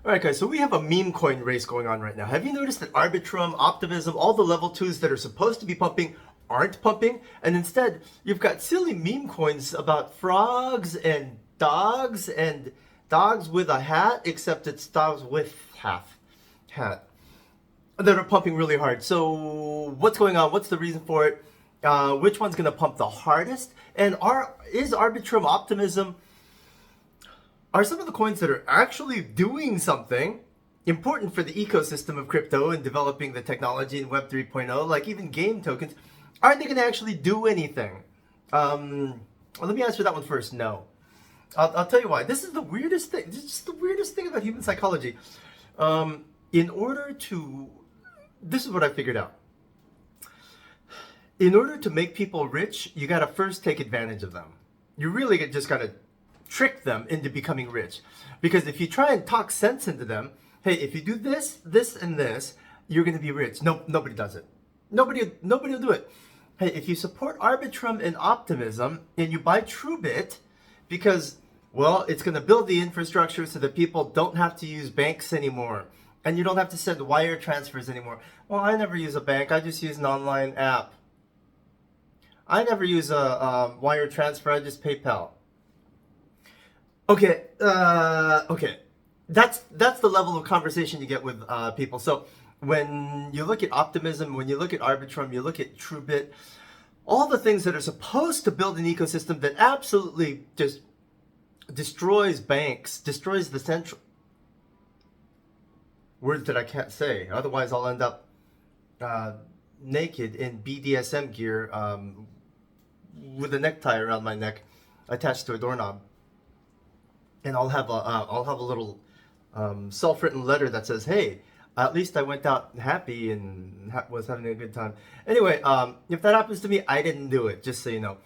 Alright guys, so we have a meme coin race going on right now. Have you noticed that Arbitrum, Optimism, all the level 2s that are supposed to be pumping aren't pumping? And instead, you've got silly meme coins about frogs and dogs with a hat, except it's dogs with hat that are pumping really hard. So what's going on? What's the reason for it? Which one's going to pump the hardest? And is Arbitrum, Optimism, are some of the coins that are actually doing something important for the ecosystem of crypto and developing the technology in Web 3.0, like even game tokens, are they going to actually do anything? Let me answer that one first. No. I'll tell you why. This is the weirdest thing. This is the weirdest thing about human psychology. This is what I figured out. In order to make people rich, you got to first take advantage of them. You really just got to trick them into becoming rich. Because if you try and talk sense into them, hey, if you do this, this, and this, you're going to be rich. No, nobody does it. Nobody will do it. Hey, if you support Arbitrum and Optimism and you buy TrueBit because, well, it's going to build the infrastructure so that people don't have to use banks anymore. And you don't have to send wire transfers anymore. Well, I never use a bank. I just use an online app. I never use a wire transfer. I just PayPal. Okay, that's the level of conversation you get with people. So when you look at Optimism, when you look at Arbitrum, you look at TrueBit, all the things that are supposed to build an ecosystem that absolutely just destroys banks, destroys the central words that I can't say. Otherwise, I'll end up naked in BDSM gear with a necktie around my neck attached to a doorknob. And I'll have a little self-written letter that says, "Hey, at least I went out happy and was having a good time." Anyway, if that happens to me, I didn't do it. Just so you know,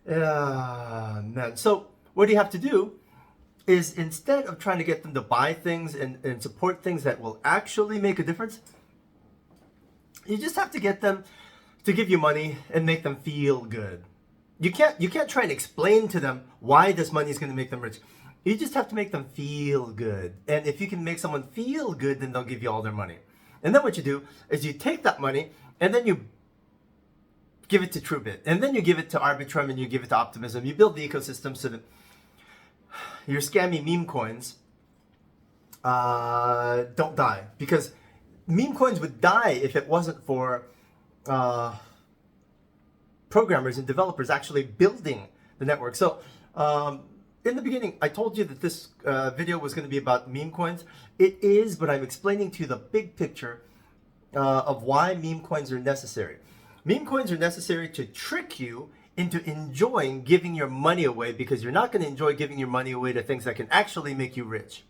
man. So what you have to do is, instead of trying to get them to buy things and support things that will actually make a difference, you just have to get them to give you money and make them feel good. You can't try and explain to them why this money is going to make them rich. You just have to make them feel good. And if you can make someone feel good, then they'll give you all their money. And then what you do is you take that money and then you give it to TrueBit. And then you give it to Arbitrum and you give it to Optimism. You build the ecosystem so that your scammy meme coins don't die. Because meme coins would die if it wasn't for programmers and developers actually building the network. So in the beginning, I told you that this video was going to be about meme coins. It is, but I'm explaining to you the big picture of why meme coins are necessary. Meme coins are necessary to trick you into enjoying giving your money away, because you're not going to enjoy giving your money away to things that can actually make you rich.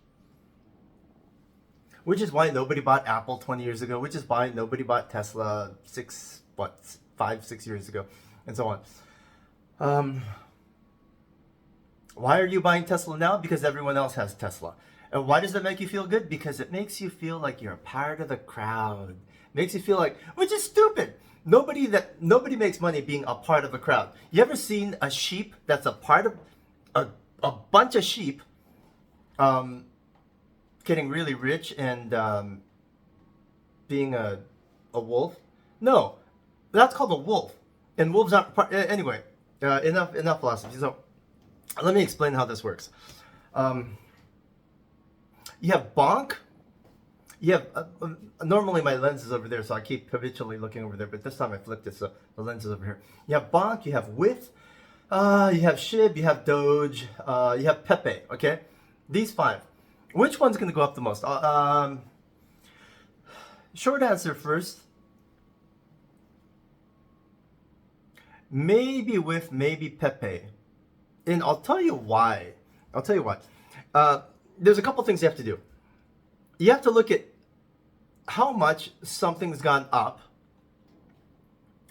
Which is why nobody bought Apple 20 years ago, which is why nobody bought Tesla 5-6 years ago, and so on. Why are you buying Tesla now? Because everyone else has Tesla. And why does that make you feel good? Because it makes you feel like you're a part of the crowd. Makes you feel like, which is stupid. Nobody makes money being a part of a crowd. You ever seen a sheep that's a part of a bunch of sheep getting really rich and being a wolf? No, that's called a wolf. And wolves aren't part. Anyway, enough philosophy. So let me explain how this works. You have BONK. You have normally my lens is over there, so I keep habitually looking over there. But this time I flipped it, so the lens is over here. You have BONK. You have WIF. You have SHIB. You have DOGE. You have PEPE. Okay, these 5. Which one's going to go up the most? Short answer first. Maybe WIF. Maybe PEPE. And I'll tell you why. There's a couple things you have to do. You have to look at how much something's gone up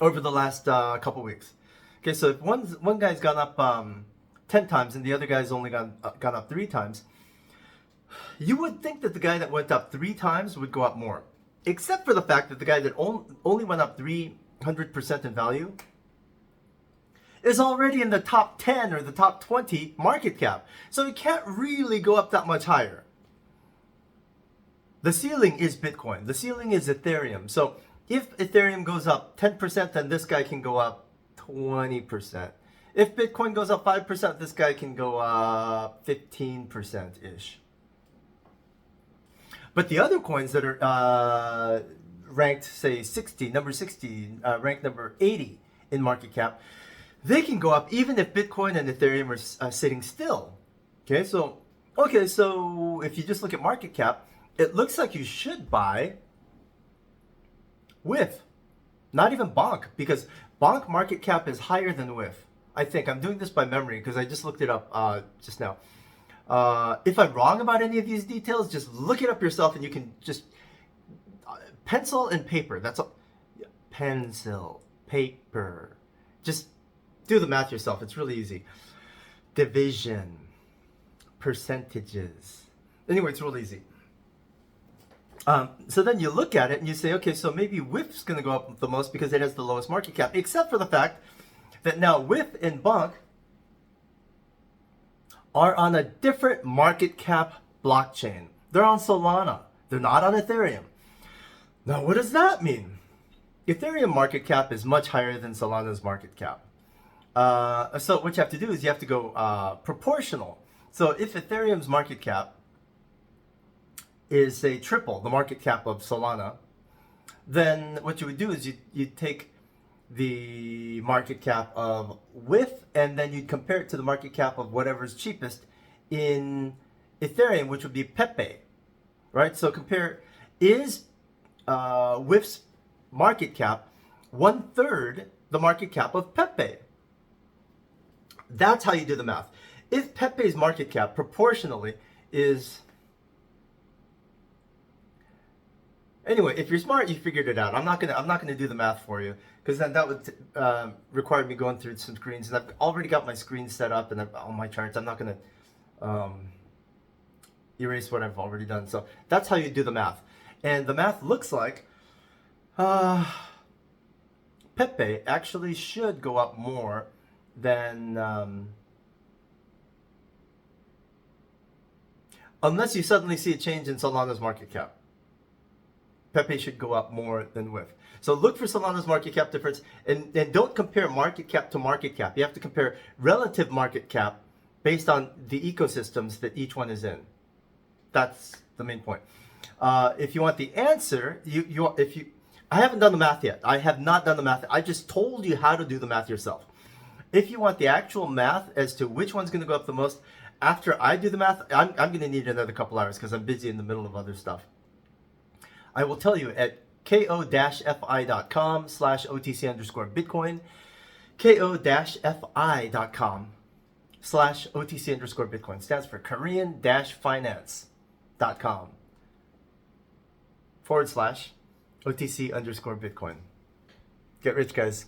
over the last couple weeks. Okay, so if one guy's gone up 10 times and the other guy's only gone up 3 times, you would think that the guy that went up 3 times would go up more. Except for the fact that the guy that only went up 300% in value is already in the top 10 or the top 20 market cap. So it can't really go up that much higher. The ceiling is Bitcoin. The ceiling is Ethereum. So if Ethereum goes up 10%, then this guy can go up 20%. If Bitcoin goes up 5%, this guy can go up 15%-ish. But the other coins that are ranked, say, number 60, ranked number 80 in market cap, they can go up even if Bitcoin and Ethereum are sitting still. Okay, so if you just look at market cap, it looks like you should buy WIF, not even BONK, because BONK market cap is higher than WIF. I think I'm doing this by memory because I just looked it up just now. If I'm wrong about any of these details, just look it up yourself, and you can just pencil and paper. That's all. Pencil, paper. Just do the math yourself. It's really easy. Division, percentages. Anyway, it's real easy. So then you look at it and you say, okay, so maybe WIF's going to go up the most because it has the lowest market cap, except for the fact that now WIF and BONK are on a different market cap blockchain. They're on Solana. They're not on Ethereum. Now, what does that mean? Ethereum market cap is much higher than Solana's market cap. So what you have to do is you have to go proportional. So if Ethereum's market cap is, say, triple the market cap of Solana, then what you would do is you take the market cap of WIF, and then you'd compare it to the market cap of whatever's cheapest in Ethereum, which would be PEPE, right? So compare, is WIF's market cap 1/3 the market cap of PEPE? That's how you do the math. If PEPE's market cap proportionally is... Anyway, if you're smart, you figured it out. I'm not gonna do the math for you, because then that would require me going through some screens, and I've already got my screen set up and all my charts. I'm not gonna erase what I've already done. So that's how you do the math, and the math looks like PEPE actually should go up more than unless you suddenly see a change in Solana's market cap. PEPE should go up more than WIF. So look for Solana's market cap difference, and don't compare market cap to market cap. You have to compare relative market cap based on the ecosystems that each one is in. That's the main point. If you want the answer, I haven't done the math yet. I have not done the math. I just told you how to do the math yourself. If you want the actual math as to which one's going to go up the most, after I do the math, I'm going to need another couple hours because I'm busy in the middle of other stuff. I will tell you at ko-fi.com/OTC_Bitcoin, ko-fi.com/OTC_Bitcoin stands for Korean-finance.com/OTC_Bitcoin. Get rich, guys.